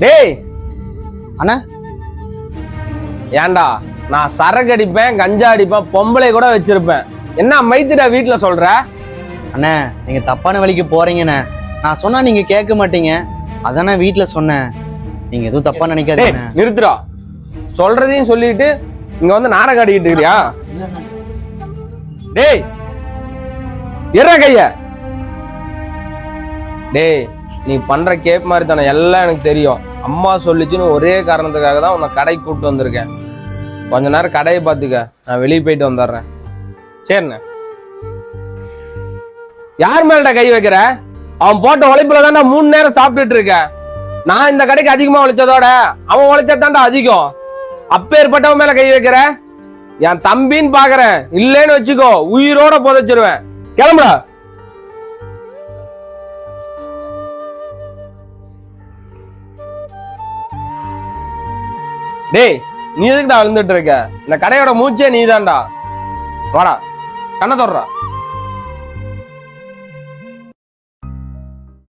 டேய் அண்ணா ஏன்டா நான் சரக்கு அடிப்பேன், கஞ்சா அடிப்பேன், பொம்பளை கூட வச்சிருப்பேன். என்ன மைத்திடா வீட்டுல சொல்ற? அண்ணா நீங்க தப்பான வழிக்கு போறீங்கண்ணே. நான் சொன்னா நீங்க கேட்க மாட்டீங்க, அதானே வீட்டுல சொன்னேன். நீங்க எதுவும் தப்பா நினைக்காதீங்க. நிறுத்துறா. சொல்றதையும் சொல்லிட்டு இங்க வந்து நாடகம் ஆடிக்கிட்டு இருக்கிறியா? டேய் இற கைய. டேய் நீ பண்ற கேப் மாதிரி தானே எல்லாம் எனக்கு தெரியும். அம்மா சொல்லிச்சுன்னு ஒரே காரணத்துக்காக தான் உன்னை கடைக்கு கூப்பிட்டு வந்திருக்கேன். கொஞ்ச நேரம் கடையை பார்த்துக்க, நான் வெளியே போயிட்டு வந்துடுறேன். சரிண்ணே. யார் மேலடா கை வைக்கிற? அவன் போட்ட உழைப்புல தான்டா 3 நேரம் சாப்பிட்டுட்டு இருக்க. நான் இந்த கடைக்கு அதிகமா உழைச்சதோட அவன் உழைச்சதான்டா அதிகம். அப்பேற்பட்டவன் மேல கை வைக்கிற? என் தம்பின்னு பாக்குறேன், இல்லேன்னு வச்சுக்கோ உயிரோட புதைச்சிருவேன். கிளம்புடா. டேய் நீ எதுக்குடா விழுந்துட்டு இருக்க? இந்த கடையோட மூச்சே நீதான்டா. வாடா, கண்ணை தொடறா.